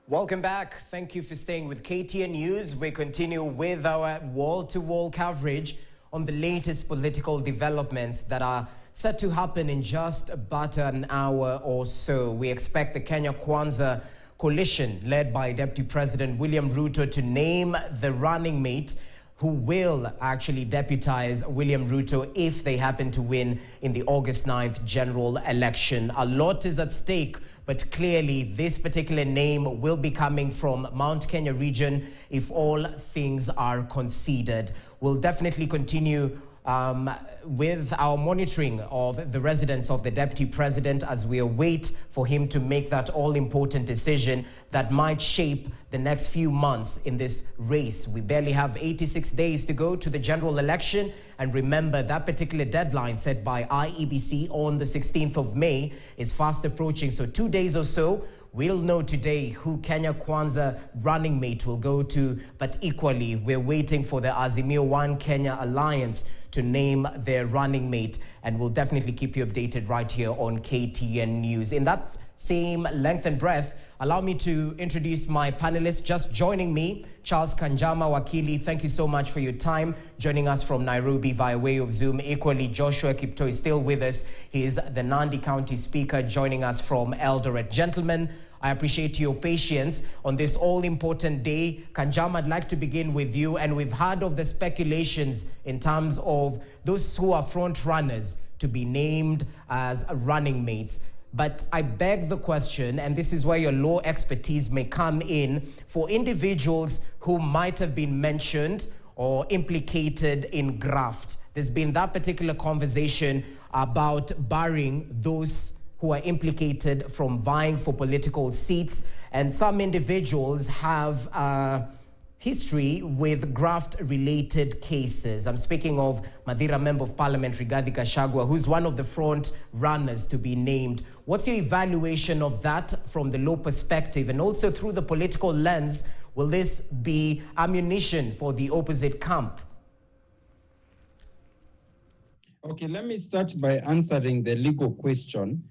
Welcome back. Thank you for staying with KTN News. We continue with our wall-to-wall coverage on the latest political developments that are set to happen in just about an hour or so. We expect the Kenya Kwanza coalition led by Deputy President William Ruto to name the running mate who will actually deputize William Ruto if they happen to win in the August 9th general election. A lot is at stake, but clearly this particular name will be coming from Mount Kenya region if all things are considered. We'll definitely continue with our monitoring of the residence of the Deputy President as we await for him to make that all-important decision that might shape the next few months in this race. We barely have 86 days to go to the general election, and remember that particular deadline set by IEBC on the 16th of May is fast approaching, so 2 days or so. We'll know today who Kenya Kwanza running mate will go to, but equally, we're waiting for the Azimio One Kenya Alliance to name their running mate, and we'll definitely keep you updated right here on KTN News. In that same length and breadth, allow me to introduce my panelists just joining me. Charles Kanjama Wakili, thank you so much for your time, joining us from Nairobi via way of Zoom. Equally, Joshua Kipto is still with us. He is the Nandi County Speaker, joining us from Eldoret. Gentlemen, I appreciate your patience on this all-important day. Kanjama, I'd like to begin with you. And we've heard of the speculations in terms of those who are front runners to be named as running mates. But I beg the question, and this is where your law expertise may come in, for individuals who might have been mentioned or implicated in graft. There's been that particular conversation about barring those who are implicated from vying for political seats, and some individuals have history with graft-related cases. I'm speaking of Madira Member of Parliament Rigathi Gachagua, who's one of the front runners to be named. What's your evaluation of that from the law perspective, and also through the political lens? Will this be ammunition for the opposite camp? Okay, let me start by answering the legal question.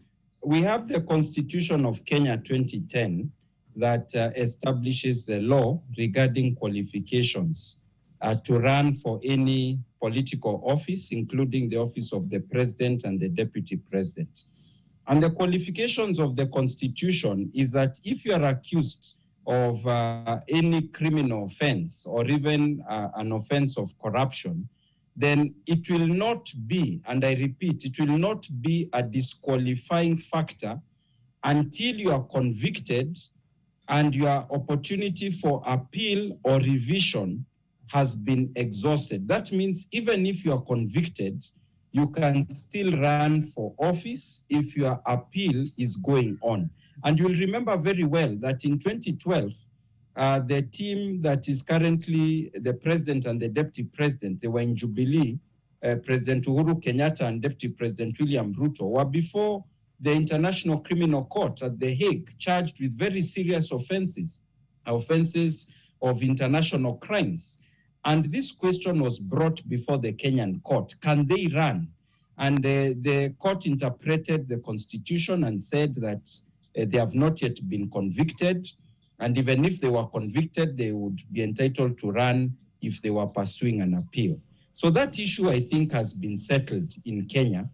We have the Constitution of Kenya 2010 that establishes the law regarding qualifications to run for any political office, including the office of the President and the Deputy President. And the qualifications of the Constitution is that if you are accused of any criminal offense or even an offense of corruption, then it will not be, and I repeat, it will not be a disqualifying factor until you are convicted and your opportunity for appeal or revision has been exhausted. That means even if you are convicted, you can still run for office if your appeal is going on. And you'll remember very well that in 2012, the team that is currently the president and the deputy president, they were in Jubilee, President Uhuru Kenyatta and Deputy President William Ruto were before the International Criminal Court at The Hague, charged with very serious offenses of international crimes. And this question was brought before the Kenyan court. Can they run? And the court interpreted the Constitution and said that they have not yet been convicted. And even if they were convicted, they would be entitled to run if they were pursuing an appeal. So that issue, I think, has been settled in Kenya.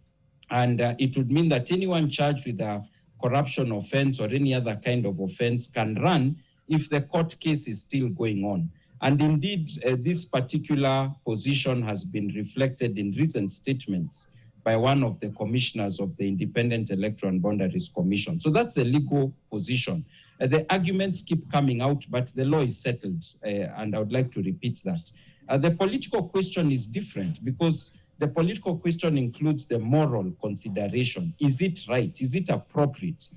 And it would mean that anyone charged with a corruption offense or any other kind of offense can run if the court case is still going on. And indeed, this particular position has been reflected in recent statements by one of the commissioners of the Independent Electoral and Boundaries Commission. So that's the legal position. The arguments keep coming out, but the law is settled, and I would like to repeat that. The political question is different because the political question includes the moral consideration. Is it right? Is it appropriate?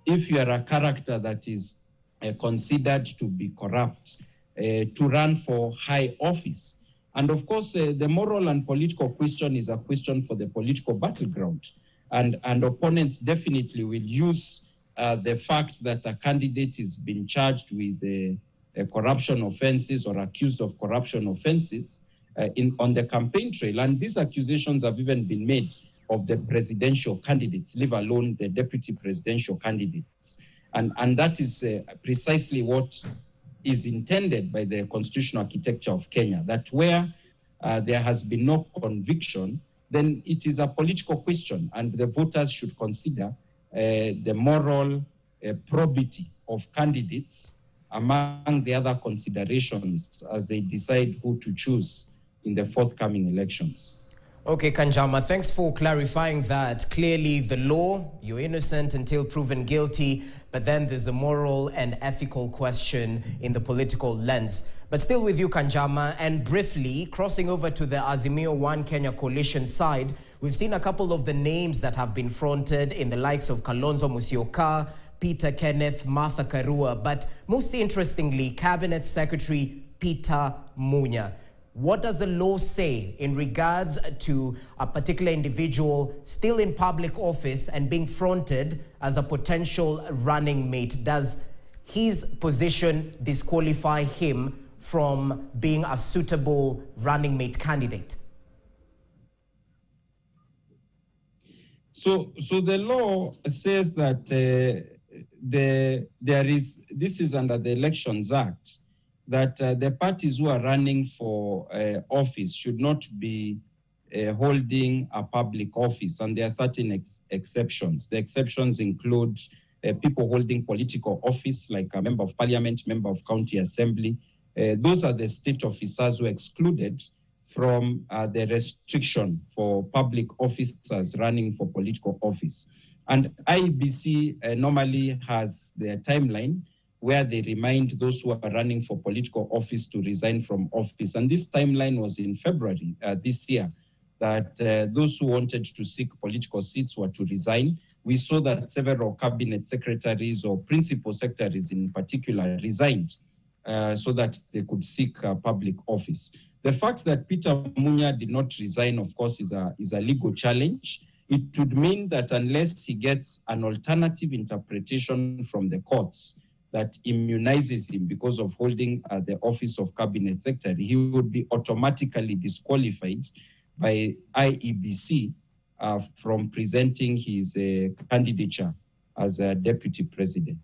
If you are a character that is considered to be corrupt, to run for high office. And of course, the moral and political question is a question for the political battleground. And opponents definitely will use the fact that a candidate is being charged with corruption offenses or accused of corruption offenses on the campaign trail. And these accusations have even been made of the presidential candidates, leave alone the deputy presidential candidates. And that is precisely what is intended by the constitutional architecture of Kenya, that where there has been no conviction, then it is a political question, and the voters should consider the moral probity of candidates among the other considerations as they decide who to choose in the forthcoming elections. Okay, Kanjama, thanks for clarifying that. Clearly, the law, you're innocent until proven guilty, but then there's a moral and ethical question in the political lens. But still with you, Kanjama, and briefly, crossing over to the Azimio One Kenya coalition side, we've seen a couple of the names that have been fronted in the likes of Kalonzo Musyoka, Peter Kenneth, Martha Karua, but most interestingly, Cabinet Secretary Peter Munya. What does the law say in regards to a particular individual still in public office and being fronted as a potential running mate? Does his position disqualify him from being a suitable running mate candidate? So the law says that this is under the Elections Act, that the parties who are running for office should not be holding a public office, and there are certain exceptions. The exceptions include people holding political office, like a member of parliament, member of county assembly. Those are the state officers who are excluded from the restriction for public officers running for political office. And IEBC normally has their timeline where they remind those who are running for political office to resign from office. And this timeline was in February this year, that those who wanted to seek political seats were to resign. We saw that several cabinet secretaries or principal secretaries in particular resigned so that they could seek public office. The fact that Peter Munya did not resign, of course, is a legal challenge. It would mean that unless he gets an alternative interpretation from the courts that immunizes him because of holding the office of cabinet secretary, he would be automatically disqualified by IEBC from presenting his candidature as a deputy president.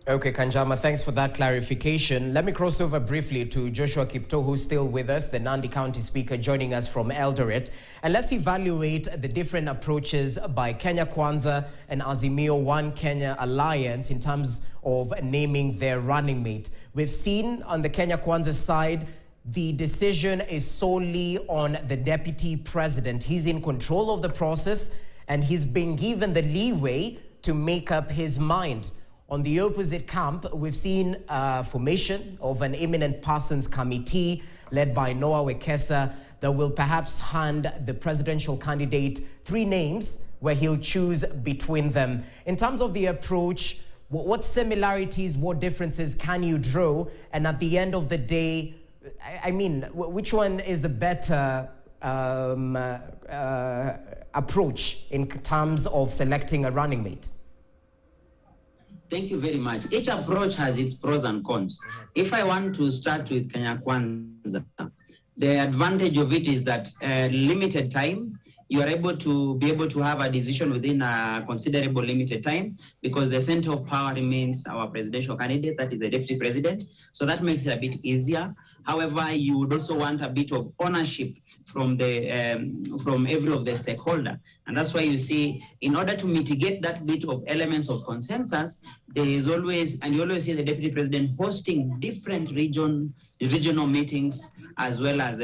Okay, Kanjama, thanks for that clarification. Let me cross over briefly to Joshua Kipto, who's still with us, the Nandi County Speaker, joining us from Eldoret. And let's evaluate the different approaches by Kenya Kwanza and Azimio One Kenya Alliance in terms of naming their running mate. We've seen on the Kenya Kwanza side, the decision is solely on the deputy president. He's in control of the process and he's been given the leeway to make up his mind. On the opposite camp, we've seen formation of an eminent persons committee led by Noah Wekesa that will perhaps hand the presidential candidate 3 names where he'll choose between them. In terms of the approach, what similarities, what differences can you draw? And at the end of the day, I mean, which one is the better approach in terms of selecting a running mate? Thank you very much. Each approach has its pros and cons. If I want to start with Kenya Kwanza, the advantage of it is that limited time, you are able to have a decision within a considerable limited time because the center of power remains our presidential candidate, that is the deputy president. So that makes it a bit easier. However, you would also want a bit of ownership from every of the stakeholder. And that's why you see, in order to mitigate that bit of elements of consensus, there is always, and you always see the deputy president hosting different regional meetings, as well as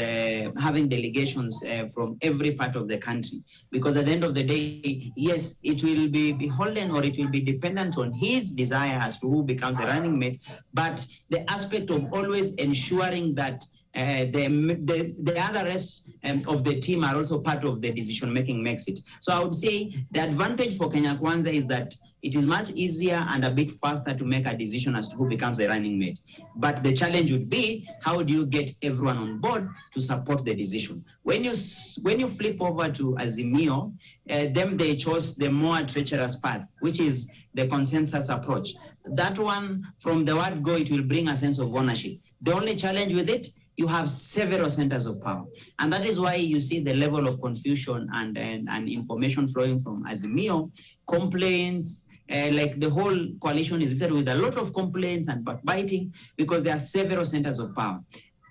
having delegations from every part of the country. Because at the end of the day, yes, it will be beholden or it will be dependent on his desire as to who becomes a running mate, but the aspect of always ensuring that the other rest of the team are also part of the decision making makes it. So I would say the advantage for Kenya Kwanza is that it is much easier and a bit faster to make a decision as to who becomes a running mate. But the challenge would be, how do you get everyone on board to support the decision? When you flip over to Azimio, them they chose the more treacherous path, which is the consensus approach. That one, from the word go, it will bring a sense of ownership. The only challenge with it, you have several centers of power. And that is why you see the level of confusion and information flowing from Azimio, complaints, like the whole coalition is littered with a lot of complaints and backbiting because there are several centers of power.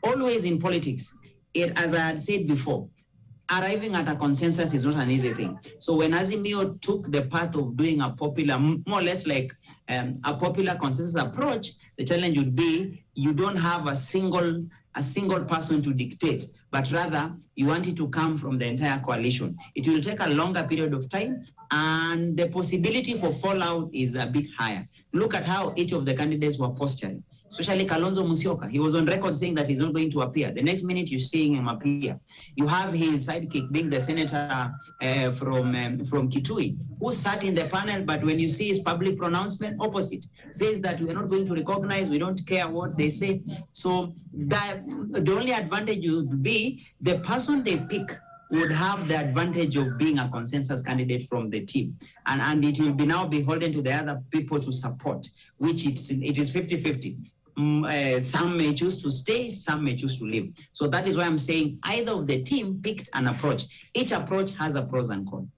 Always in politics, as I had said before, arriving at a consensus is not an easy thing. So when Azimio took the path of doing a popular, more or less like a popular consensus approach, the challenge would be you don't have a single person to dictate, but rather you want it to come from the entire coalition. It will take a longer period of time, and the possibility for fallout is a bit higher. Look at how each of the candidates were posturing. Especially Kalonzo Musyoka. He was on record saying that he's not going to appear. The next minute you're seeing him appear. You have his sidekick being the senator from Kitui, who sat in the panel, but when you see his public pronouncement, opposite. Says that we're not going to recognize, we don't care what they say. So the only advantage would be the person they pick would have the advantage of being a consensus candidate from the team. And it will be now beholden to the other people to support, which it is 50-50. Some may choose to stay, some may choose to leave. So that is why I'm saying either of the team picked an approach. Each approach has a pros and cons.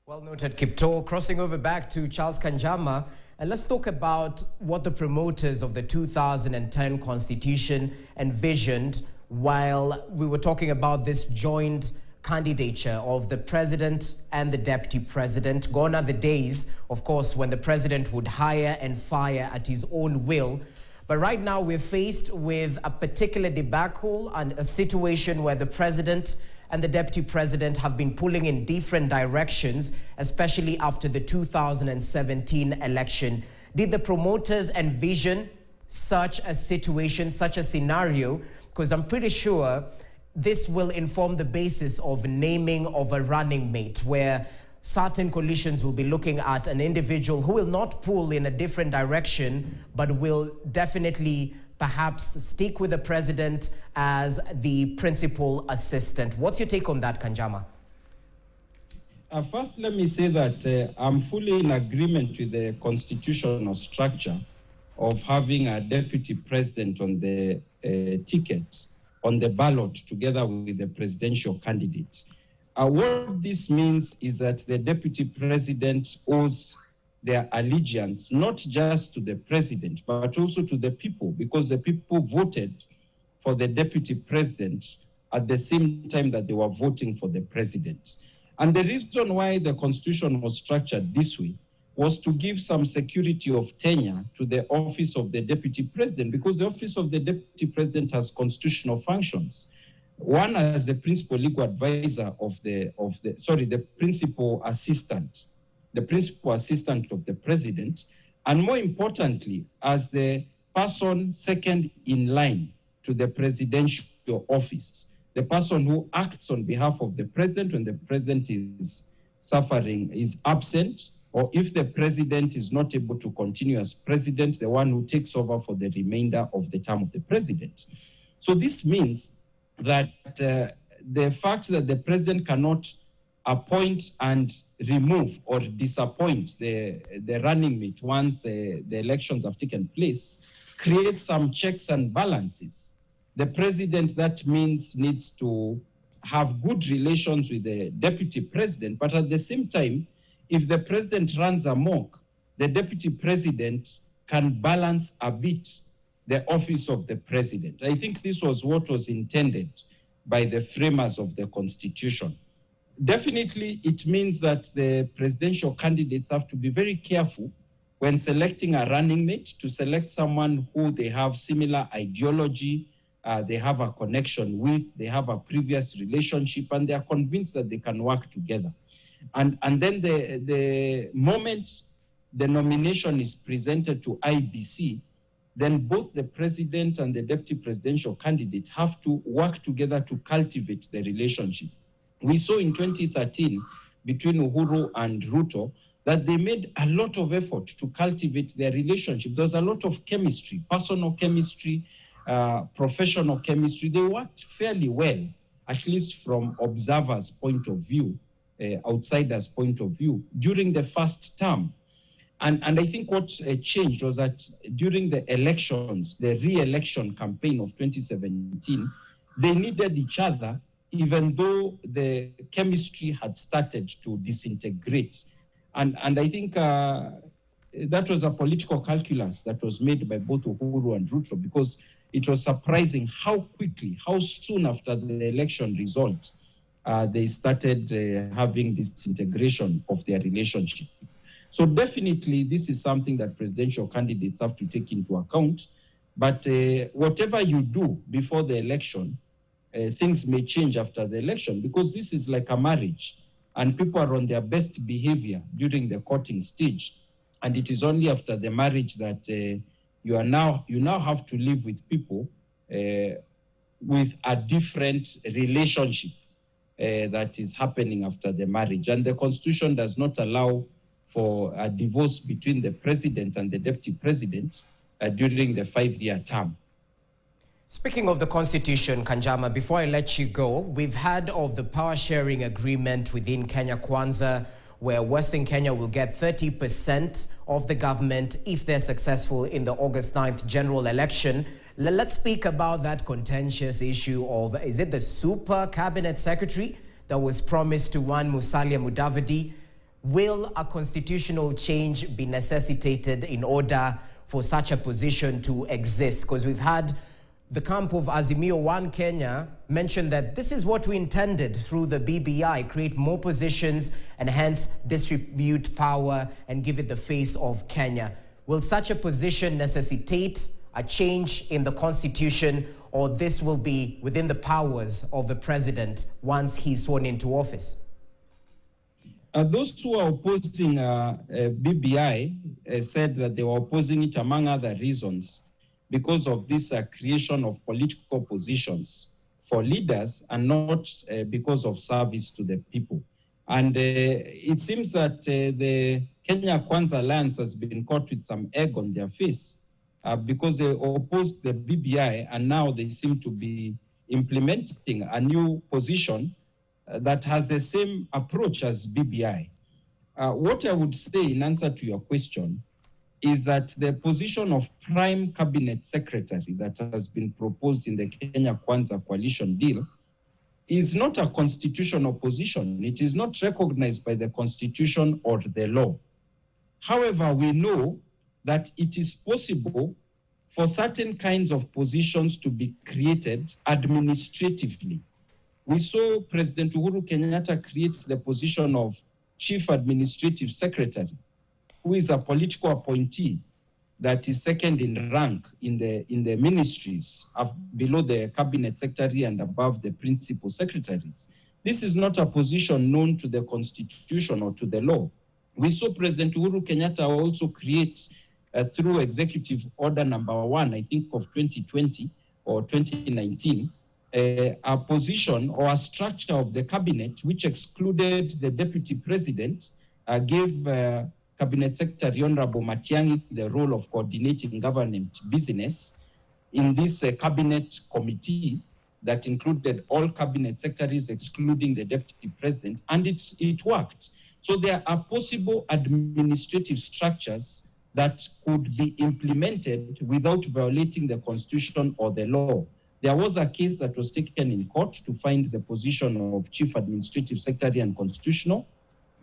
Well noted, Kipto. Crossing over back to Charles Kanjama, and let's talk about what the promoters of the 2010 Constitution envisioned while we were talking about this joint candidature of the president and the deputy president. Gone are the days, of course, when the president would hire and fire at his own will. But right now we're faced with a particular debacle and a situation where the president and the deputy president have been pulling in different directions, especially after the 2017 election. Did the promoters envision such a situation, such a scenario? Because I'm pretty sure this will inform the basis of naming of a running mate, where certain coalitions will be looking at an individual who will not pull in a different direction, but will definitely perhaps stick with the president as the principal assistant. What's your take on that, Kanjama? First, let me say that I'm fully in agreement with the constitutional structure of having a deputy president on the ticket, on the ballot, together with the presidential candidate. What this means is that the deputy president owes their allegiance not just to the president, but also to the people, because the people voted for the deputy president at the same time that they were voting for the president. And the reason why the constitution was structured this way was to give some security of tenure to the office of the deputy president, because the office of the deputy president has constitutional functions. One as the principal legal advisor of the principal assistant of the president, and more importantly, as the person second in line to the presidential office, the person who acts on behalf of the president when the president is absent, or if the president is not able to continue as president, the one who takes over for the remainder of the term of the president. So this means that the fact that the president cannot appoint and remove or disappoint the running mate once the elections have taken place creates some checks and balances. The president, that means, needs to have good relations with the deputy president, but at the same time, if the president runs amok, the deputy president can balance a bit the office of the president. I think this was what was intended by the framers of the Constitution. Definitely, it means that the presidential candidates have to be very careful when selecting a running mate, to select someone who they have similar ideology, they have a connection with, they have a previous relationship, and they are convinced that they can work together. And then the moment the nomination is presented to IBC, then both the president and the deputy presidential candidate have to work together to cultivate the relationship. We saw in 2013 between Uhuru and Ruto that they made a lot of effort to cultivate their relationship. There was a lot of chemistry, personal chemistry, professional chemistry. They worked fairly well, at least from observers' point of view, outsiders' point of view, during the first term. And I think what changed was that during the elections, the re-election campaign of 2017, they needed each other, even though the chemistry had started to disintegrate. And I think that was a political calculus that was made by both Uhuru and Ruto, because it was surprising how quickly, how soon after the election result, they started having disintegration of their relationship. So definitely this is something that presidential candidates have to take into account. But whatever you do before the election, things may change after the election, because this is like a marriage and people are on their best behavior during the courting stage. And it is only after the marriage that you now have to live with people with a different relationship that is happening after the marriage. And the Constitution does not allow for a divorce between the president and the deputy president during the 5-year term. Speaking of the Constitution, Kanjama, before I let you go, we've heard of the power sharing agreement within Kenya Kwanza, where Western Kenya will get 30% of the government if they're successful in the August 9th general election. Let's speak about that contentious issue of, is it the super cabinet secretary that was promised to one Musalia Mudavadi? Will a constitutional change be necessitated in order for such a position to exist? Because we've had the camp of Azimio One Kenya mentioned that this is what we intended through the BBI, create more positions and hence distribute power and give it the face of Kenya. Will such a position necessitate a change in the Constitution, or this will be within the powers of the president once he's sworn into office? Those who are opposing BBI said that they were opposing it, among other reasons, because of this creation of political positions for leaders and not because of service to the people. And it seems that the Kenya Kwanza Alliance has been caught with some egg on their face because they opposed the BBI, and now they seem to be implementing a new position that has the same approach as BBI. What I would say in answer to your question is that the position of Prime Cabinet Secretary that has been proposed in the Kenya Kwanza coalition deal is not a constitutional position. It is not recognized by the Constitution or the law. However, we know that it is possible for certain kinds of positions to be created administratively. We saw President Uhuru Kenyatta create the position of Chief Administrative Secretary, who is a political appointee that is second in rank in the ministries below the cabinet secretary and above the principal secretaries. This is not a position known to the Constitution or to the law. We saw President Uhuru Kenyatta also create through Executive Order number 1, I think of 2020 or 2019, a position or a structure of the cabinet which excluded the deputy president, gave Cabinet Secretary Honorable Matiang'i the role of coordinating government business in this cabinet committee that included all cabinet secretaries excluding the deputy president, and it worked. So there are possible administrative structures that could be implemented without violating the Constitution or the law. There was a case that was taken in court to find the position of Chief Administrative Secretary unconstitutional,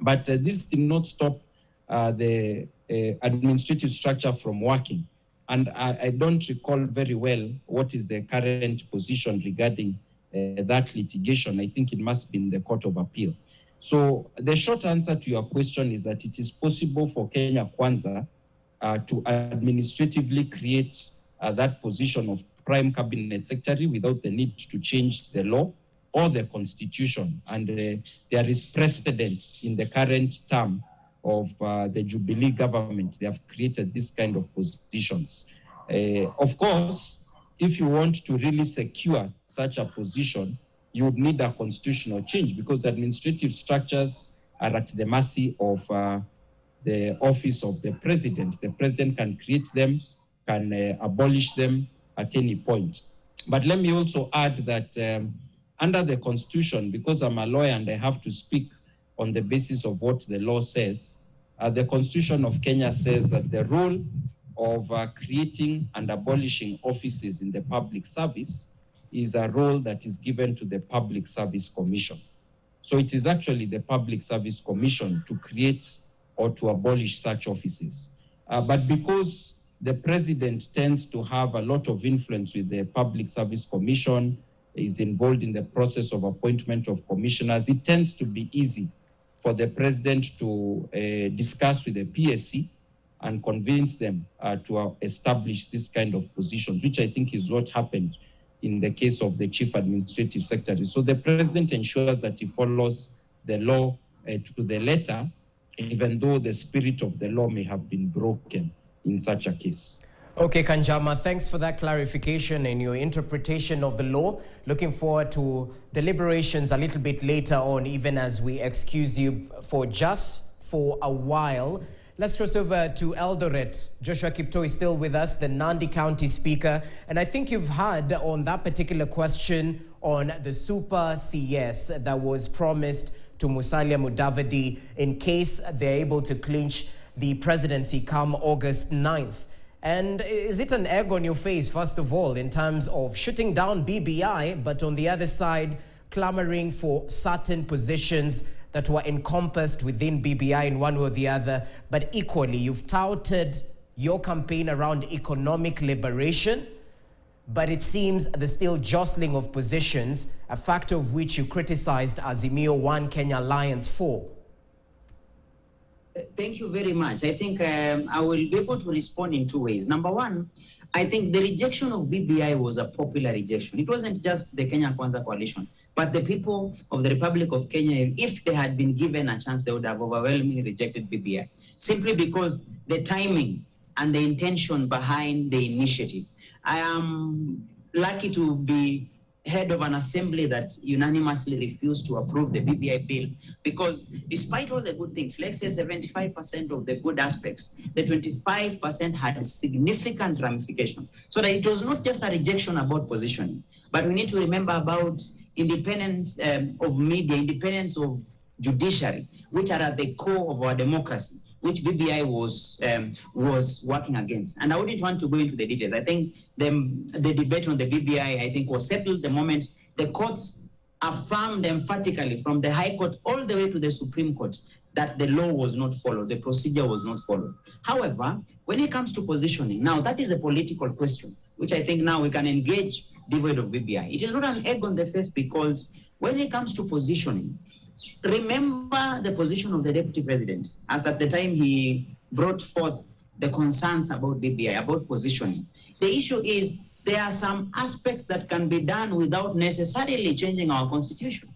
but this did not stop the administrative structure from working. And I don't recall very well what is the current position regarding that litigation. I think it must be in the Court of Appeal. So the short answer to your question is that it is possible for Kenya Kwanza to administratively create that position of Prime Cabinet Secretary without the need to change the law or the Constitution. And there is precedent in the current term of the Jubilee government. They have created this kind of positions. Of course, if you want to really secure such a position, you would need a constitutional change because administrative structures are at the mercy of the office of the president. The president can create them, can abolish them at any point. But let me also add that under the Constitution, because I'm a lawyer and I have to speak on the basis of what the law says, the Constitution of Kenya says that the role of creating and abolishing offices in the public service is a role that is given to the Public Service Commission. So it is actually the Public Service Commission to create or to abolish such offices. But because the president tends to have a lot of influence with the Public Service Commission, is involved in the process of appointment of commissioners, it tends to be easy for the president to discuss with the PSC and convince them to establish this kind of positions, which I think is what happened in the case of the Chief Administrative Secretary. So the president ensures that he follows the law to the letter, even though the spirit of the law may have been broken in such a case. Okay, Kanjama, thanks for that clarification and your interpretation of the law. Looking forward to deliberations a little bit later on, even as we excuse you for just for a while. Let's cross over to Eldoret. Joshua Kipto is still with us, the Nandi County Speaker. And I think you've heard on that particular question on the Super CS that was promised to Musalia Mudavadi in case they're able to clinch the presidency come August 9th. And is it an egg on your face, first of all, in terms of shutting down BBI, but on the other side, clamoring for certain positions that were encompassed within BBI in one way or the other? But equally, you've touted your campaign around economic liberation, but it seems the still jostling of positions, a factor of which you criticized Azimio One Kenya Alliance for. Thank you very much. I think I will be able to respond in two ways. Number one, I think the rejection of BBI was a popular rejection. It wasn't just the Kenya Kwanza coalition, but the people of the Republic of Kenya, if they had been given a chance, they would have overwhelmingly rejected BBI, simply because the timing and the intention behind the initiative. I am lucky to be head of an assembly that unanimously refused to approve the BBI bill, because despite all the good things, let's say 75% of the good aspects, the 25% had significant ramification. So that it was not just a rejection about positioning, but we need to remember about independence of media, independence of judiciary, which are at the core of our democracy, which BBI was working against. And I wouldn't want to go into the details. I think the debate on the BBI, I think, was settled the moment the courts affirmed emphatically from the High Court all the way to the Supreme Court that the law was not followed, the procedure was not followed. However, when it comes to positioning, now that is a political question, which I think now we can engage devoid of BBI. It is not an egg on the face, because when it comes to positioning, remember the position of the Deputy President, as at the time he brought forth the concerns about BBI, about positioning. The issue is there are some aspects that can be done without necessarily changing our constitution.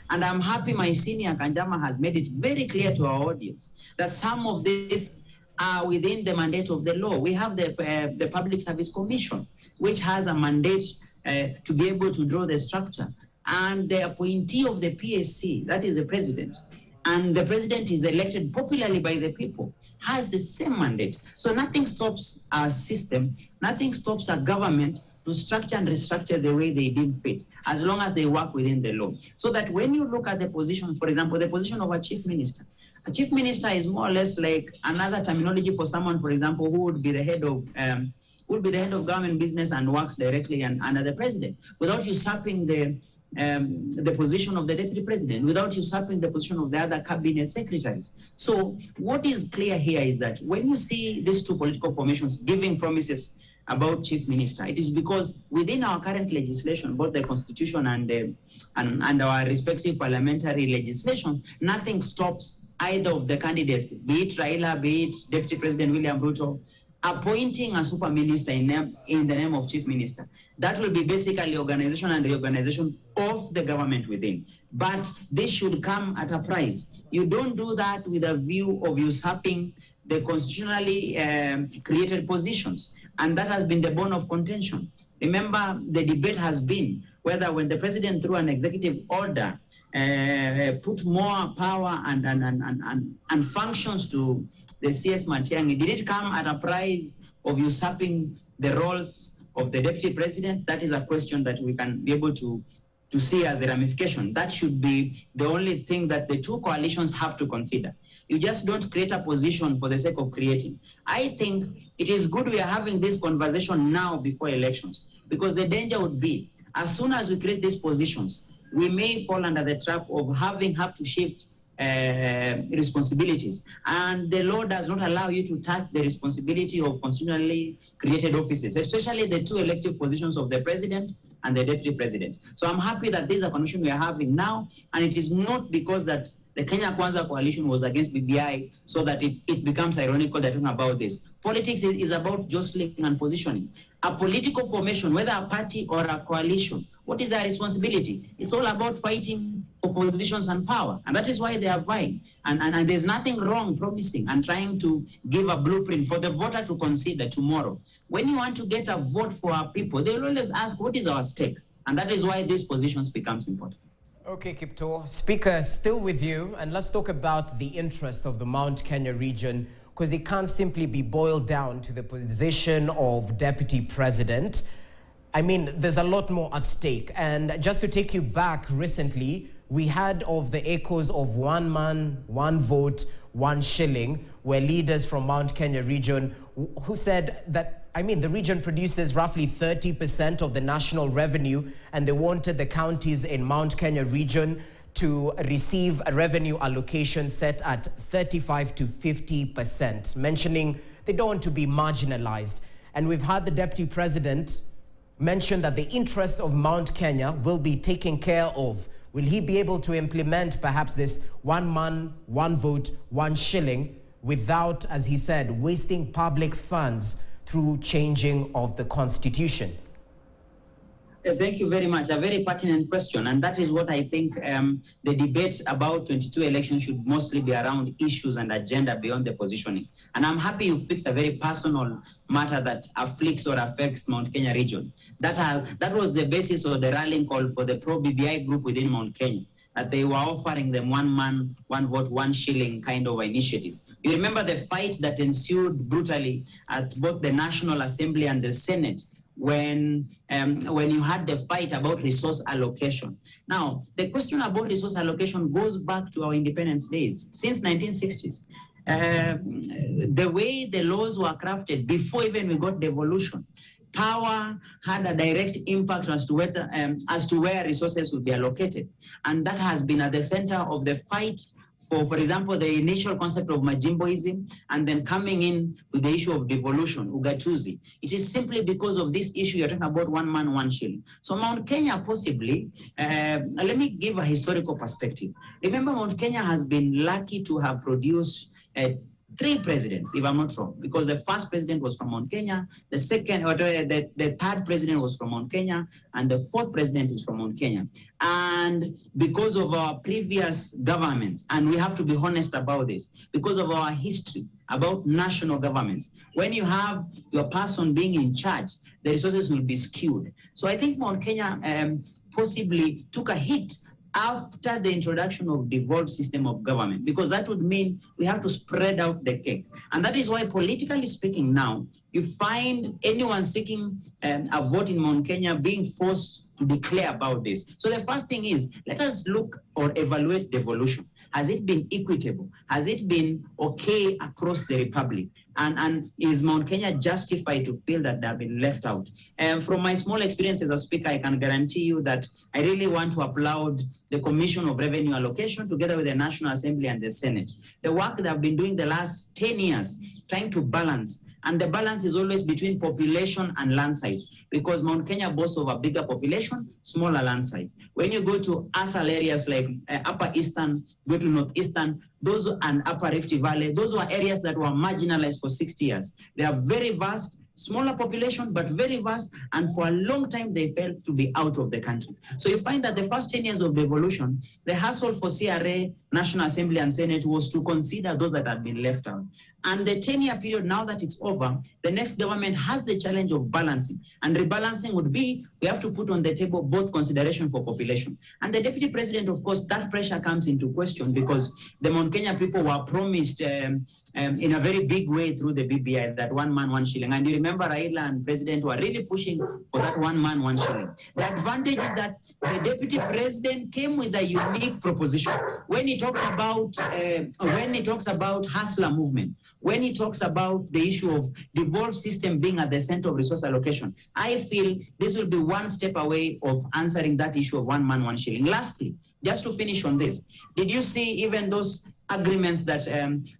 And I'm happy my senior Kanjama has made it very clear to our audience that some of these are within the mandate of the law. We have the Public Service Commission, which has a mandate to be able to draw the structure. And the appointee of the PSC, that is the president, and the president is elected popularly by the people, has the same mandate. So nothing stops our system, nothing stops our government to structure and restructure the way they deem fit, as long as they work within the law. So that when you look at the position, for example, the position of a chief minister is more or less like another terminology for someone, for example, who would be the head of government business and works directly under the president, without usurping the position of the deputy president, without usurping the position of the other cabinet secretaries. So what is clear here is that when you see these two political formations giving promises about chief minister, it is because within our current legislation, both the constitution and our respective parliamentary legislation, nothing stops either of the candidates, be it Raila, be it Deputy President William Ruto, appointing a super minister in the name of chief minister. That will be basically organization and reorganization of the government within. But this should come at a price. You don't do that with a view of usurping the constitutionally created positions. And that has been the bone of contention. Remember, the debate has been whether when the president, through an executive order, put more power and functions to the CS Matiang'i, did it come at a price of usurping the roles of the deputy president? That is a question that we can be able to see as the ramification. That should be the only thing that the two coalitions have to consider. You just don't create a position for the sake of creating. I think it is good we are having this conversation now before elections, because the danger would be, as soon as we create these positions, we may fall under the trap of having to shift responsibilities. And the law does not allow you to touch the responsibility of constitutionally created offices, especially the two elective positions of the president and the deputy president. So I'm happy that this is a conversation we are having now, and it is not because that the Kenya Kwanza coalition was against BBI so that it becomes ironical that we're talking about this. Politics is about jostling and positioning. A political formation, whether a party or a coalition, what is their responsibility? It's all about fighting for positions and power. And that is why they are vying. And there's nothing wrong promising and trying to give a blueprint for the voter to consider tomorrow. When you want to get a vote for our people, they will always ask, what is our stake? And that is why these positions becomes important. Okay, Kipto. Speaker, still with you, and let's talk about the interest of the Mount Kenya region, because it can't simply be boiled down to the position of deputy president. I mean, there's a lot more at stake. And just to take you back recently, we had of the echoes of one man, one vote, one shilling, where leaders from Mount Kenya region who said that, I mean, the region produces roughly 30% of the national revenue, and they wanted the counties in Mount Kenya region to receive a revenue allocation set at 35 to 50%, mentioning they don't want to be marginalized. And we've had the deputy president mention that the interest of Mount Kenya will be taken care of. Will he be able to implement perhaps this one man, one vote, one shilling without, as he said, wasting public funds through changing of the constitution? Thank you very much. A very pertinent question. And that is what I think the debate about 22 elections should mostly be around issues and agenda beyond the positioning. And I'm happy you've picked a very personal matter that afflicts or affects Mount Kenya region. That was the basis of the rallying call for the pro-BBI group within Mount Kenya, that they were offering them one man, one vote, one shilling kind of initiative. You remember the fight that ensued brutally at both the National Assembly and the Senate when you had the fight about resource allocation. Now, the question about resource allocation goes back to our independence days, since 1960s. The way the laws were crafted before even we got devolution, power had a direct impact as to where resources would be allocated. And that has been at the center of the fight for example, the initial concept of Majimboism, and then coming in with the issue of devolution, Ugatuzi. It is simply because of this issue you're talking about one man, one shilling. So Mount Kenya possibly, let me give a historical perspective. Remember, Mount Kenya has been lucky to have produced 3 presidents, if I'm not wrong, because the first president was from Mount Kenya, the second, or the third president was from Mount Kenya, and the fourth president is from Mount Kenya. And because of our previous governments, and we have to be honest about this, because of our history about national governments, when you have your person being in charge, the resources will be skewed. So I think Mount Kenya possibly took a hit after the introduction of devolved system of government, because that would mean we have to spread out the cake. And that is why, politically speaking now, you find anyone seeking a vote in Mount Kenya being forced to declare about this. So the first thing is, let us look or evaluate devolution. Has it been equitable? Has it been okay across the Republic? And is Mount Kenya justified to feel that they have been left out? And from my small experience as a speaker, I can guarantee you that I really want to applaud the Commission of Revenue Allocation together with the National Assembly and the Senate. The work they have been doing the last 10 years, trying to balance. And the balance is always between population and land size, because Mount Kenya boasts of a bigger population, smaller land size. When you go to ASAL areas like Upper Eastern, go to Northeastern, those and Upper Rift Valley, those were areas that were marginalized for 60 years. They are very vast, smaller population, but very vast, and for a long time they felt to be out of the country. So you find that the first 10 years of devolution, the hassle for CRA, National Assembly and Senate was to consider those that had been left out. And the 10-year period, now that it's over, the next government has the challenge of balancing. And rebalancing would be, we have to put on the table both consideration for population. And the deputy president, of course, that pressure comes into question because the Mount Kenya people were promised in a very big way through the BBI, that one man, one shilling. And you remember Raila and president were really pushing for that one man, one shilling. The advantage is that the deputy president came with a unique proposition. When he talks about hustler movement, when he talks about the issue of devolved system being at the center of resource allocation, I feel this will be one step away of answering that issue of one man, one shilling. Lastly, just to finish on this, did you see even those agreements that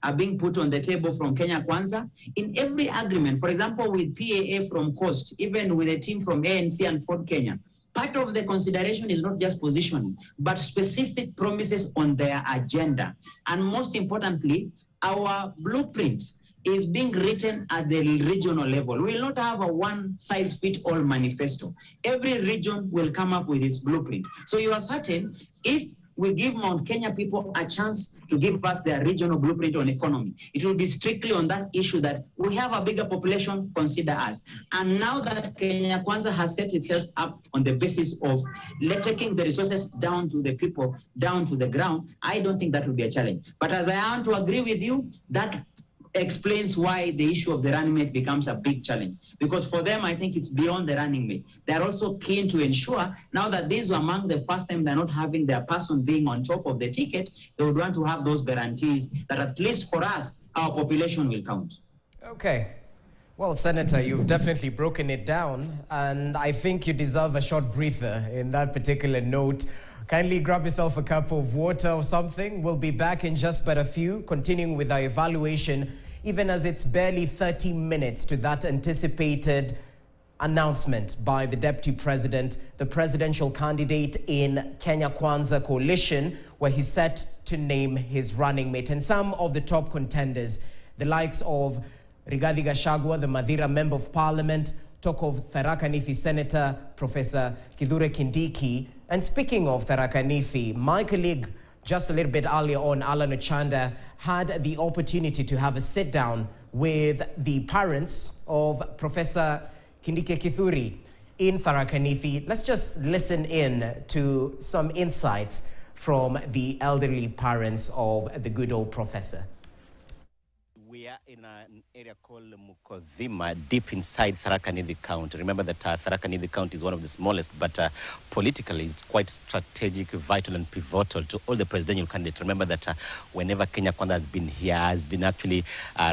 are being put on the table from Kenya Kwanza? In every agreement, for example, with PAA from Coast, even with a team from ANC and Ford Kenya, part of the consideration is not just positioning, but specific promises on their agenda. And most importantly, our blueprint is being written at the regional level. We will not have a one-size-fits-all manifesto. Every region will come up with its blueprint. So you are certain if we give Mount Kenya people a chance to give us their regional blueprint on economy, it will be strictly on that issue that we have a bigger population, consider us. And now that Kenya Kwanza has set itself up on the basis of taking the resources down to the people, down to the ground, I don't think that will be a challenge. But as I want to agree with you, that explains why the issue of the running mate becomes a big challenge. Because for them, I think it's beyond the running mate. They're also keen to ensure, now that these are among the first time they're not having their person being on top of the ticket, they would want to have those guarantees that at least for us, our population will count. Okay. Well, Senator, you've definitely broken it down, and I think you deserve a short breather in that particular note. Kindly grab yourself a cup of water or something. We'll be back in just but a few, continuing with our evaluation, even as it's barely 30 minutes to that anticipated announcement by the Deputy President, the presidential candidate in Kenya Kwanza coalition, where he's set to name his running mate. And some of the top contenders, the likes of Rigathi Gachagua, the Mathira Member of Parliament, talk of Tharaka Nithi Senator Professor Kithure Kindiki. And speaking of Tharaka Nithi, my colleague just a little bit earlier on, Alan Ochanda, had the opportunity to have a sit down with the parents of Professor Kindiki Kithure in Tharaka Nithi. Let's just listen in to some insights from the elderly parents of the good old professor. We are in an area called Mukodhima, deep inside Tharaka Nithi County. Remember that Tharaka Nithi County is one of the smallest, but politically it's quite strategic, vital and pivotal to all the presidential candidates. Remember that whenever Kenya Kwanza has been here, has been actually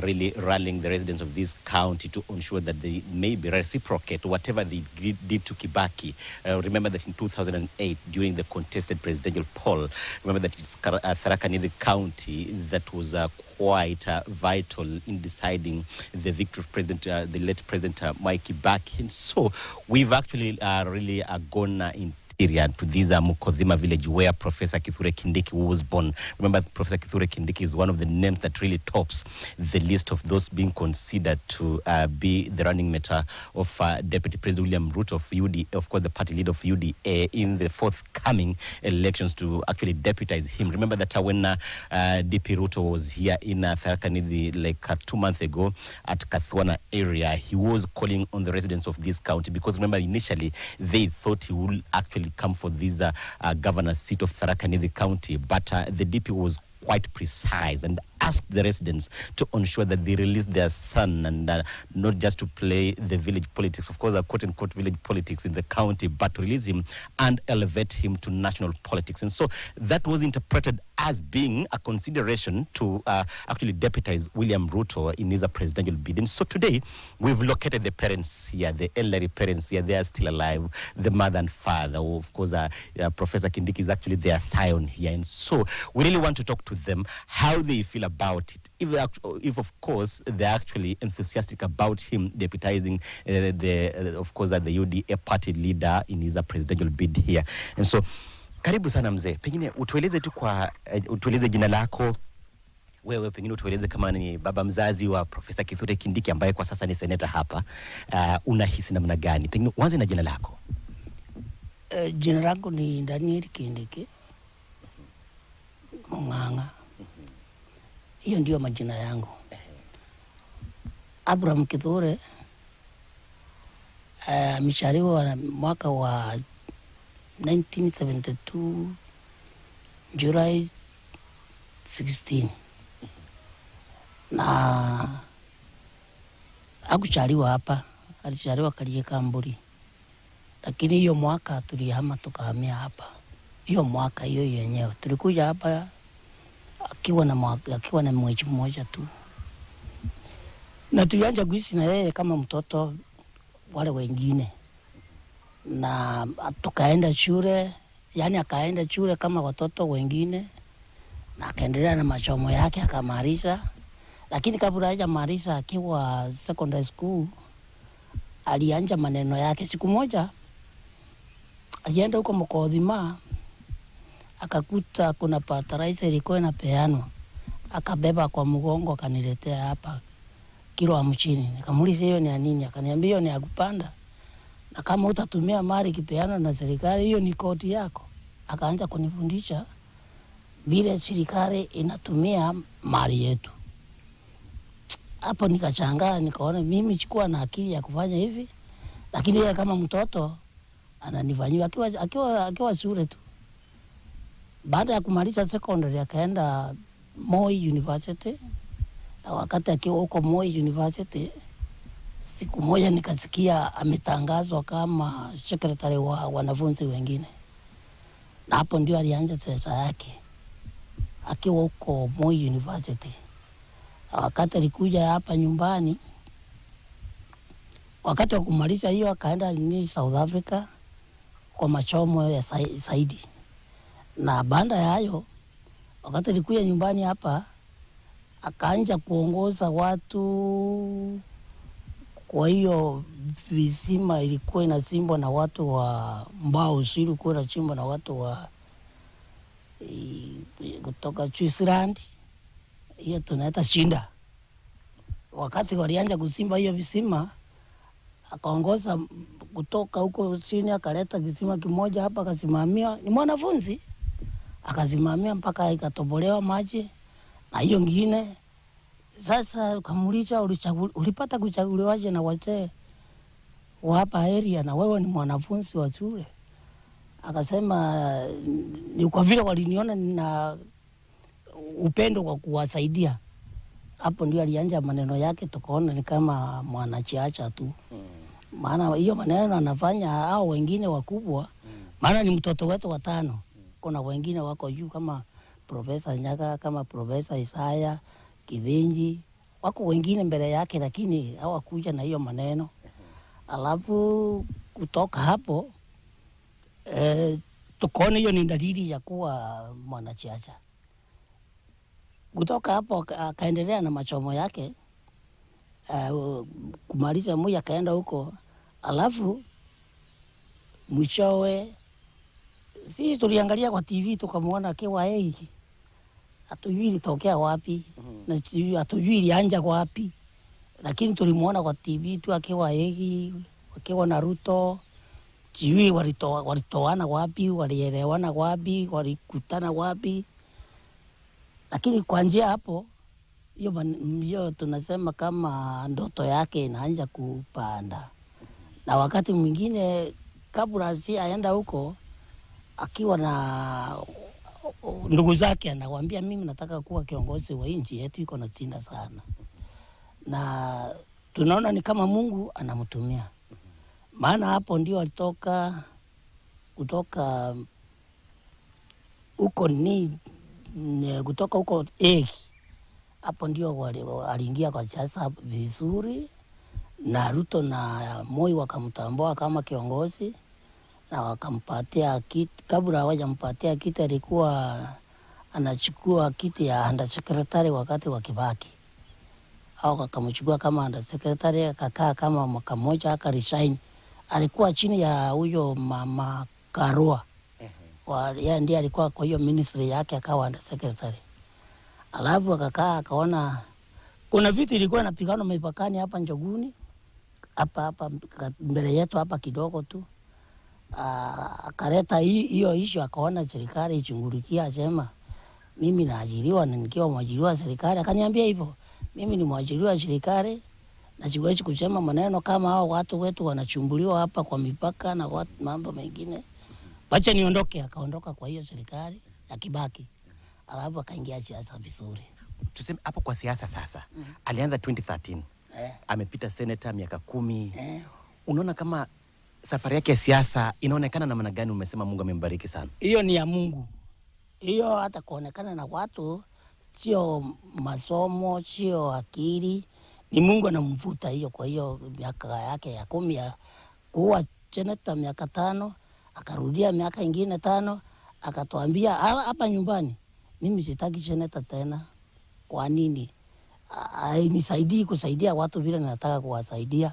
really rallying the residents of this county to ensure that they may be reciprocate whatever they did to Kibaki. Remember that in 2008, during the contested presidential poll, remember that it's Tharaka Nithi County that was quite vital in deciding the victory of the late President Mwai Kibaki. And so we've actually really gone in to this Mukodhima village where Professor Kithure Kindiki was born. Remember, Professor Kithure Kindiki is one of the names that really tops the list of those being considered to be the running mate of Deputy President William Ruto of UDA, of course, the party leader of UDA, in the forthcoming elections to actually deputize him. Remember that when DP Ruto was here in Tharaka Nithi like 2 months ago at Kathwana area, he was calling on the residents of this county because remember initially they thought he would actually come for this governor's seat of Tharaka Nithi County, but the DP was quite precise and asked the residents to ensure that they release their son and not just to play the village politics, of course, quote-unquote village politics in the county, but to release him and elevate him to national politics. And so that was interpreted as being a consideration to actually deputize William Ruto in his presidential bid. And so today, we've located the parents here, the elderly parents here. They are still alive, the mother and father. Of course, Professor Kindiki is actually their scion here. And so we really want to talk to them, how they feel about it. If of course, they're actually enthusiastic about him deputizing of course, the UDA party leader in his presidential bid here. And so, karibu sana mzee. Pengine utueleze jina lako. Wewe pengine utueleze kama ni baba mzazi wa Profesa Kithure Kindiki ambaye kwa sasa ni seneta hapa. Unahisi namna gani? Pengine uanze na jina lako. Jina langu ni Daniel Kindiki Munganga. Hiyo ndio majina yangu. Abraham Kithure ameshariwa mwaka wa 1972 July 16 na akuchaliwa hapa, alichaliwa Kalie Kamburi, lakini hiyo mwaka tulihama tukahamia hapa. Hiyo mwaka hiyo yenyewe tulikuja hapa akiwa na mwezi mmoja tu, na tulianza kuishi na yeye kama mtoto wale wengine, na tukaenda shule yani akaenda shule kama watoto wengine na akaendelea na masomo yake akamaliza. Lakini kabla hajamaliza akiwa secondary school alianja maneno yake. Siku moja alienda huko Mkodhima akakuta kuna fertilizer ilikuwa inapeanwa, akabeba kwa mgongo akaniletea hapa kilo 50. Nikamuuliza hiyo ni ya nini? Akaniambia hiyo ni ya kupanda, na kama utatumia mali kipeana na serikali hiyo ni kodi yako. Akaanza kunifundisha vile serikali inatumia mali yetu. Hapo nikachangaa, nikaona mimi chukua na akili ya kufanya hivi, lakini yeye kama mtoto ananifanyia akiwa shule tu. Baada ya kumaliza secondary akaenda Moi University. Na wakati akiwa huko Moi University, siku moja nikasikia ametangazwa kama secretary wa wanafunzi wengine. Na hapo ndio alianza siasa yake akiwa huko Moi University. Wakati alikuja hapa nyumbani, wakati wa kumaliza hiyo akaenda ni South Africa kwa masomo ya zaidi. Na baada ya hayo, wakati alikuja nyumbani hapa akaanza kuongoza watu. Kwa hiyo visima ilikuwa inachimbwa na watu wa Mbao, ilikuwa inachimbwa na watu wa kutoka Switzerland, hiyo tunaita Shinda. Wakati walianza kuchimba hiyo visima, akaongoza kutoka huko chini akaleta kisima kimoja hapa akasimamia, ni mwanafunzi akasimamia mpaka ikatobolewa maji. Na hiyo ngine sasa kamulicha ulipata kuchaguliwaje na wazee wa hapa area na wewe ni mwanafunzi wa shule? Akasema ni kwa vile waliniona na upendo kwa kuwasaidia. Hapo ndio alianza maneno yake, tukaona ni kama mwanachiacha tu. Maana hiyo maneno anafanya hao wengine wakubwa, maana ni mtoto wetu wa 5. Kuna wengine wako juu kama Profesa Nyaga, kama Profesa Isaya Kivenji, wako wengine mbele yake, lakini hawakuja na hiyo maneno. Alafu kutoka hapo tukaona hiyo ni dalili ya kuwa mwanachiacha. Kutoka hapo akaendelea na masomo yake, kumaliza Moi akaenda huko. Alafu mwishowe sisi tuliangalia kwa TV tukamwona akiwa hatujui ilitokea wapi, na hatujui ilianza wapi, lakini tulimuona kwa TV tu akiwa akiwa na Ruto. Sijui walitoana wapi, walielewana wapi, walikutana wapi. Lakini kwa njia hapo hiyo tunasema kama ndoto yake inaanza kupanda. Na wakati mwingine kabla si aenda huko, akiwa na ndugu zake anawaambia mimi nataka kuwa kiongozi wa nchi yetu, iko na tinda sana. Na tunaona ni kama Mungu anamtumia. Maana hapo ndio alitoka kutoka huko kutoka huko hapo ndio aliingia kwa siasa vizuri, na Ruto na Moi wakamtambua kama kiongozi na wakampatia kiti. Kabla hawajampatia kiti alikuwa anachukua kiti ya under secretary wakati wa Kibaki. Hao wakamchukua kama under secretary, akakaa kama mwaka mmoja akaresign. Alikuwa chini ya huyo Mama Karua. Yeye ndiye alikuwa kwa hiyo ministry yake, akawa under secretary. Alafu akakaa akaona kuna vitu ilikuwa inapigana mipakani hapa Njoguni, hapa mbele yetu hapa kidogo tu. Akaleta hiyo issue, akaona serikali ichungulikia, asema mimi naajiriwa na nikiwa mwajiriwa serikali. Akaniambia hivyo, mimi ni mwajiriwa serikali na siwezi kusema maneno kama hao watu wetu wanachumbuliwa hapa kwa mipaka na mambo mengine. Wacha niondoke. Akaondoka kwa hiyo serikali ya Kibaki. Alafu akaingia siasa vizuri. Tuseme hapo kwa siasa sasa. Alianza 2013. Amepita senator miaka 10. Unaona kama safari yake ya siasa inaonekana namna gani? Umesema Mungu amembariki sana. Hiyo ni ya Mungu. Hiyo hata kuonekana na watu sio masomo, sio akili, ni Mungu anamvuta hiyo. Kwa hiyo miaka yake ya 10 ya kuwa senator miaka 5, Akarudia miaka ingine 5, akatuambia hapa nyumbani mimi sitaki seneta tena. Kwa nini? Nisaidii kusaidia watu vile nataka kuwasaidia.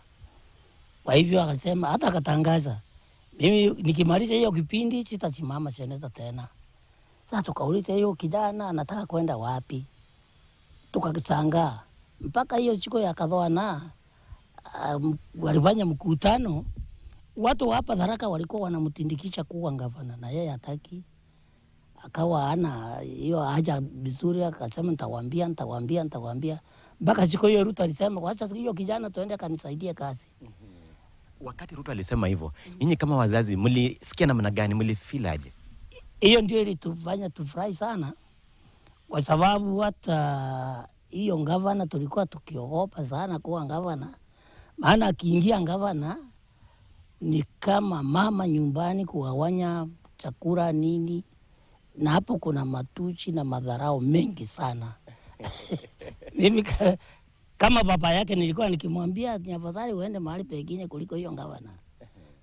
Kwa hivyo akasema, hata akatangaza, mimi nikimaliza hiyo kipindi sitasimama seneta tena. Sasa tukauliza hiyo kijana anataka kwenda wapi? Tukakishangaa. Mpaka hiyo siku ya kadhoana walifanya mkutano, watu hapa Tharaka walikuwa wanamtindikisha kuwa gavana na yeye hataki. Akawa ana hiyo haja vizuri, akasema nitawaambia. Mpaka siku hiyo Ruto alisema wacha hiyo kijana tuende kanisaidie kazi. Wakati Ruto alisema hivyo, nyinyi kama wazazi mlisikia namna gani, mlifeel aje? Hiyo ndio ilitufanya tufurahi sana, kwa sababu hata hiyo gavana tulikuwa tukiogopa sana kuwa gavana. Maana akiingia gavana ni kama mama nyumbani kuwawanya chakula nini, na hapo kuna matuchi na madharau mengi sana. Mimi kama baba yake nilikuwa nikimwambia ni afadhali uende mahali pengine kuliko hiyo gavana.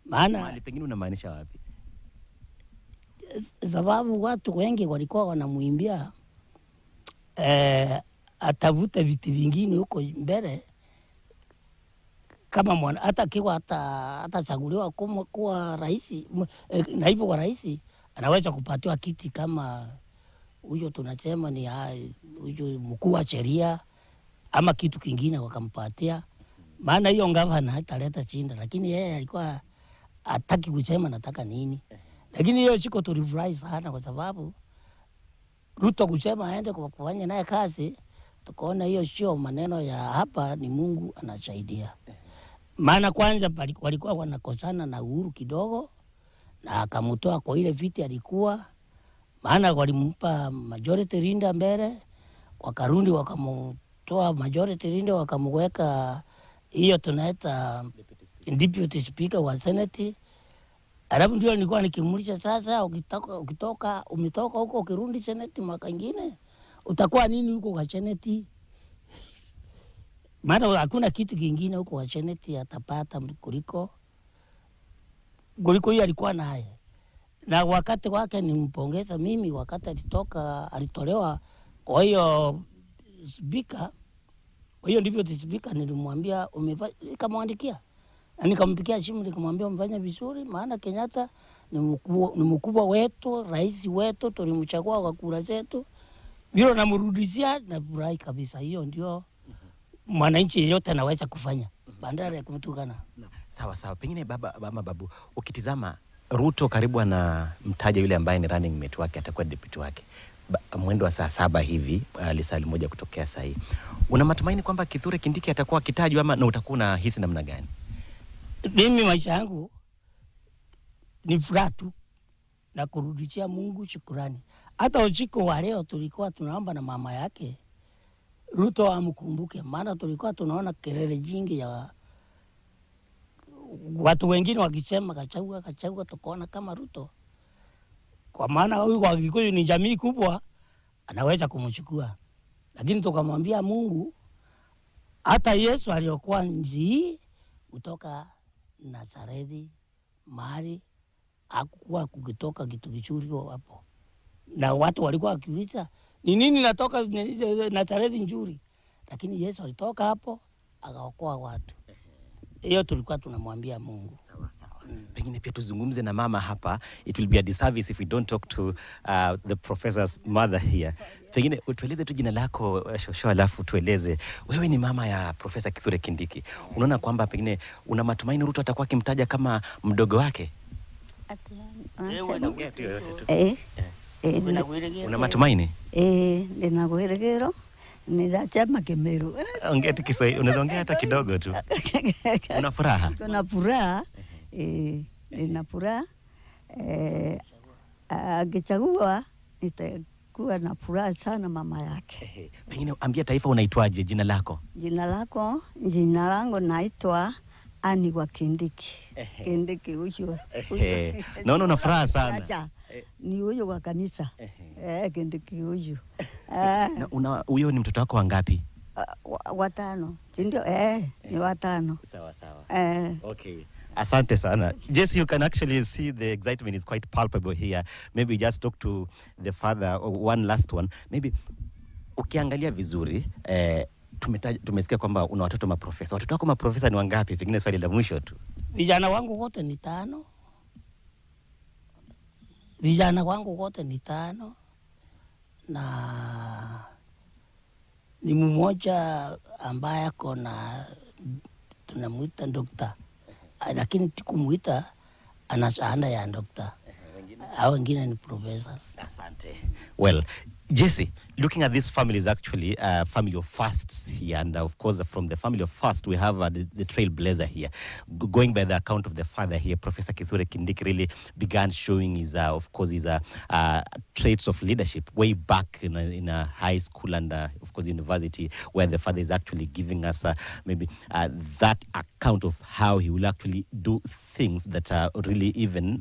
Maana mahali pengine unamaanisha wapi? Sababu watu wengi walikuwa wanamuimbia atavuta vitu vingine huko mbele, kama mwana hata kiwa hata chaguliwa kuwa rais, naibu wa rais, anaweza kupatiwa kiti kama huyo tunasema ni huyo mkuu wa sheria ama kitu kingine wakampatia. Maana hiyo gavana hataleta chinda, lakini yeye alikuwa hataki kusema nataka nini. Lakini hiyo siku tulifurahi sana, kwa sababu Ruto kusema aende kufanya naye kazi, tukaona hiyo sio maneno ya hapa, ni Mungu anasaidia. Maana kwanza walikuwa wanakosana na Uhuru kidogo, na akamtoa kwa ile viti alikuwa. Maana walimpa majority rinda mbele, wakarundi wakamtoa majority rinda, wakamweka hiyo tunaita deputy speaker wa Senate. Alafu ndio nilikuwa nikimuuliza, sasa umetoka huko ukirundi Senate mwaka ingine, utakuwa nini huko kwa Senate? Maana hakuna kitu kingine huko kwa Senate atapata kuliko hiyo alikuwa naye. Na wakati wake nimpongeza mimi, wakati alitolewa kwa hiyo speaker, hiyo ndivyo speaker, nilimwambia nikamwandikia, na nikampigia simu nikamwambia umefanya vizuri, maana Kenyatta ni mkubwa wetu, rais wetu, tulimchagua kwa kura zetu. Vile namrudishia na furahi kabisa. Hiyo ndio mwananchi yeyote anaweza kufanya bandara ya kumtukana. Sawa. Pengine babu, ukitizama Ruto karibu anamtaja yule ambaye ni running mate wake atakuwa deputy wake. Mwendo wa saa 7 hivi, lisali moja kutokea saa hii. Una matumaini kwamba Kithure Kindiki atakuwa akitajwa, ama na utakuwa na hisi namna gani? Mimi maisha yangu ni furaha tu na kurudishia Mungu shukrani. Hata usiku wa leo tulikuwa tunaomba na mama yake Ruto amkumbuke, maana tulikuwa tunaona kelele jingi ya watu wengine wakisema kachagua, tukaona kama Ruto, kwa maana huyu kwa Kikuyu ni jamii kubwa, anaweza kumchukua. Lakini tukamwambia Mungu, hata Yesu aliyokuwa nji kutoka Nazareti mahali hakukuwa kukitoka kitu kizuri hapo, na watu walikuwa wakiuliza ni nini natoka Nazareti nzuri, lakini Yesu alitoka hapo akaokoa watu. Hiyo tulikuwa tunamwambia Mungu. Sawa. Pengine pia tuzungumze na mama hapa. It will be a disservice if we don't talk to the professor's mother here. Pengine utueleze tu jina lako Shosho, alafu tueleze wewe ni mama ya Profesa Kithure Kindiki. Unaona kwamba pengine una matumaini Ruto atakuwa akimtaja kama mdogo wake? Una matumaini? Ninakuelekero. Ninachama Kemeru. Ongea tu Kiswahili, unaweza ongea hata kidogo tu. Una furaha? Kuna furaha. Nina furaha. Akichagua nitakuwa na furaha sana mama yake. Pengine ambia taifa unaitwaje, jina lako? Jina langu naitwa Ani wa Kindiki. Kindiki huyo. Naona una furaha sana. Acha. Ni huyo wa kanisa. Kindiki huyo. Na huyo ni mtoto wako wangapi? watano, si ndio? Ni watano. Sawa sawa. Okay. Asante sana. Jesse, you can actually see the excitement is quite palpable here. Maybe just talk to the father, or one last one. Maybe ukiangalia vizuri, tumesikia kwamba una watoto maprofesa. Watoto wako maprofesa ni wangapi? Pengine swali la mwisho tu. Vijana wangu wote ni 5. Vijana wangu wote ni 5. Na ni mmoja ambaye ako na tunamuita dokta. Lakini tikumuita ana shahada ya dokta. Hao wengine ni professors. Asante. Well, Jesse, looking at this family is actually a family of firsts here, and of course from the family of first we have the trailblazer here. Going by the account of the father here, Professor Kithure Kindiki really began showing his, of course, his traits of leadership way back in a high school and of course university, where the father is actually giving us maybe that account of how he will actually do things that really even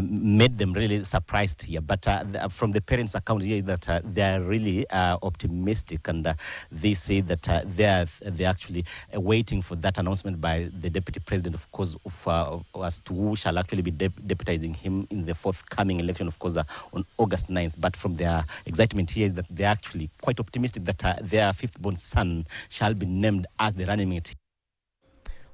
made them really surprised here. But from the parents' account here, that they are really optimistic, and they say that they're actually waiting for that announcement by the deputy president, of course, as to who shall actually be deputizing him in the forthcoming election, of course, on August 9th. But from their excitement here is that they're actually quite optimistic that their fifth-born son shall be named as the running mate.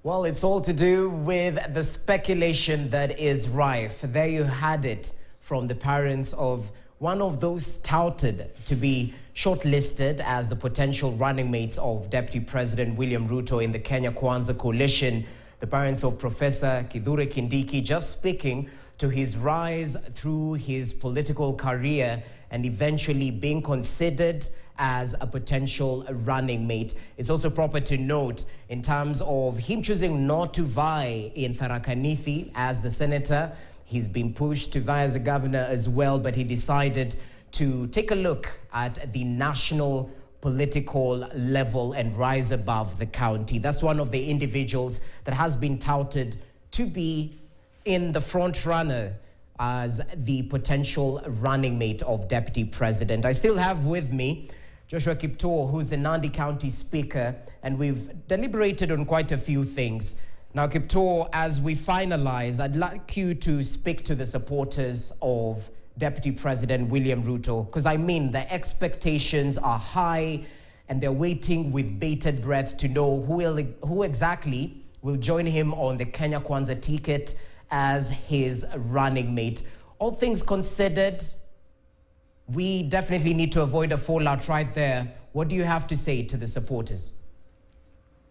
Well, it's all to do with the speculation that is rife. There you had it from the parents of one of those touted to be shortlisted as the potential running mates of Deputy President William Ruto in the Kenya Kwanza coalition. The parents of Professor Kithure Kindiki just speaking to his rise through his political career and eventually being considered as a potential running mate. It's also proper to note in terms of him choosing not to vie in Tharaka Nithi as the senator. He's been pushed to vie as the governor as well, but he decided to take a look at the national political level and rise above the county. That's one of the individuals that has been touted to be in the front runner as the potential running mate of Deputy President. I still have with me Joshua Kiptoo, who's the Nandi County Speaker, and we've deliberated on quite a few things. Now, Kiptoo, as we finalize, I'd like you to speak to the supporters of Deputy President William Ruto, because I mean the expectations are high and they're waiting with bated breath to know who exactly will join him on the Kenya Kwanza ticket as his running mate. All things considered, we definitely need to avoid a fallout right there. What do you have to say to the supporters?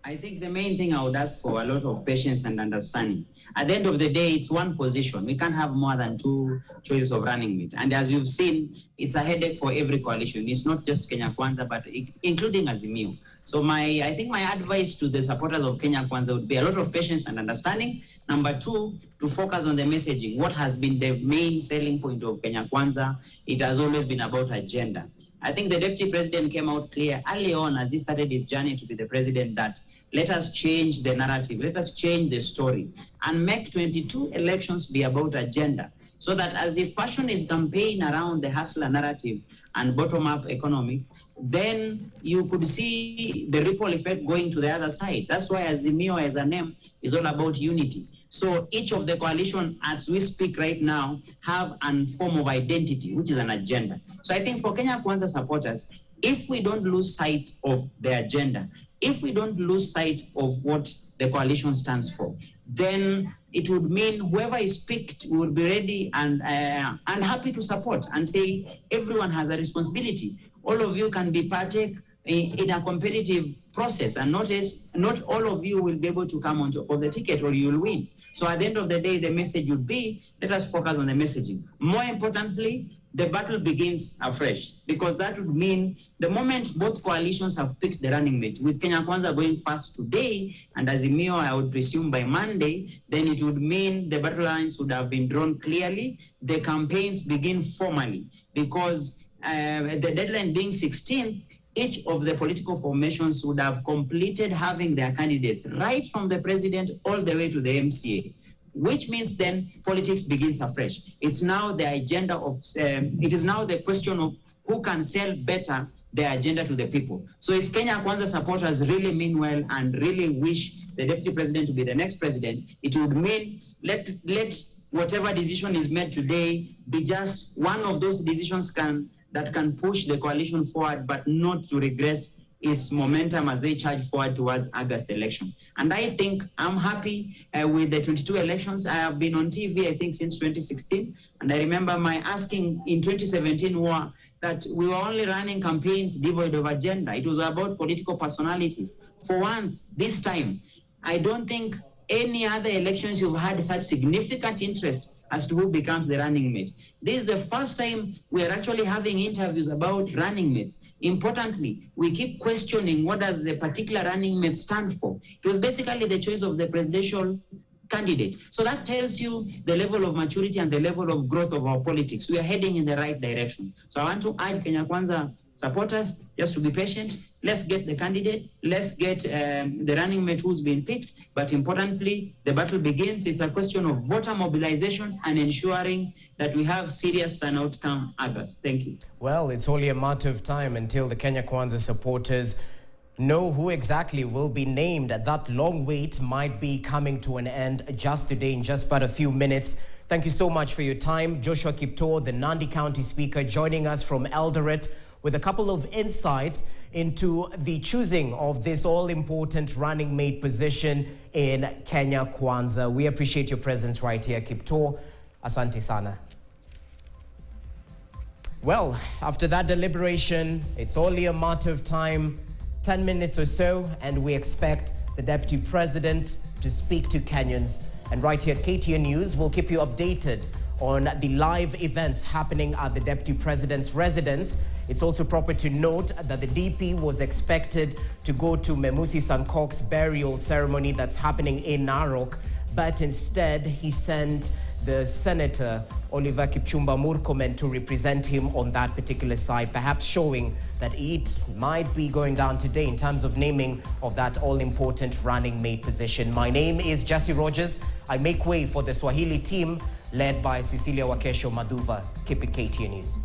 I think the main thing I would ask for a lot of patience and understanding. At the end of the day, it's one position. We can't have more than 2 choices of running mate. And as you've seen, it's a headache for every coalition. It's not just Kenya Kwanza, but including Azimio. So I think my advice to the supporters of Kenya Kwanza would be a lot of patience and understanding. Number 2, to focus on the messaging. What has been the main selling point of Kenya Kwanza? It has always been about agenda. I think the deputy president came out clear early on as he started his journey to be the president that let us change the narrative, let us change the story and make 22 elections be about agenda. So that as he fashion his campaign around the hustler narrative and bottom-up economic, then you could see the ripple effect going to the other side. That's why Azimio as a name is all about unity. So each of the coalition, as we speak right now, have a form of identity, which is an agenda. So I think for Kenya Kwanza supporters, if we don't lose sight of the agenda, if we don't lose sight of what the coalition stands for, then it would mean whoever is picked will be ready and happy to support and say everyone has a responsibility. All of you can be partake in a competitive process, and not all of you will be able to come on top of the ticket or you'll win. So at the end of the day, the message would be, let us focus on the messaging. More importantly, the battle begins afresh, because that would mean the moment both coalitions have picked the running mate, with Kenya Kwanza going first today and Azimio, I would presume by Monday, then it would mean the battle lines would have been drawn clearly. The campaigns begin formally, because the deadline being 16th, each of the political formations would have completed having their candidates right from the president all the way to the MCA, which means then politics begins afresh. It's now the agenda of, it is now the question of who can sell better their agenda to the people. So if Kenya Kwanza supporters really mean well and really wish the deputy president to be the next president, it would mean let whatever decision is made today be just one of those decisions that can push the coalition forward, but not to regress its momentum as they charge forward towards August election. And I think I'm happy with the 22 elections. I have been on TV, I think, since 2016. And I remember my asking in 2017 were that we were only running campaigns devoid of agenda. It was about political personalities. For once, this time, I don't think any other elections you've had such significant interest as to who becomes the running mate. This is the first time we are actually having interviews about running mates. Importantly, we keep questioning what does the particular running mate stand for. It was basically the choice of the presidential candidate. So that tells you the level of maturity and the level of growth of our politics. We are heading in the right direction. So I want to urge Kenya Kwanza supporters just to be patient. Let's get the candidate. Let's get the running mate who's been picked. But importantly, the battle begins. It's a question of voter mobilization and ensuring that we have serious turnout come August. Thank you. Well, it's only a matter of time until the Kenya Kwanza supporters know who exactly will be named. That long wait might be coming to an end just today in just but a few minutes. Thank you so much for your time. Joshua Kiptor, the Nandi County Speaker, joining us from Eldoret with a couple of insights into the choosing of this all-important running mate position in Kenya Kwanza. We appreciate your presence right here, Kiptor. Asante sana. Well, after that deliberation, it's only a matter of time, 10 minutes or so, and we expect the Deputy President to speak to Kenyans. And right here at KTN News, we'll keep you updated on the live events happening at the Deputy President's residence. It's also proper to note that the DP was expected to go to Memusi Sankok's burial ceremony that's happening in Narok, but instead he sent the Senator Oliver Kipchumba Murkomen to represent him on that particular side, perhaps showing that it might be going down today in terms of naming of that all-important running mate position. My name is Jesse Rogers. I make way for the Swahili team led by Cecilia Wakesho Maduva. Keep it KTN News.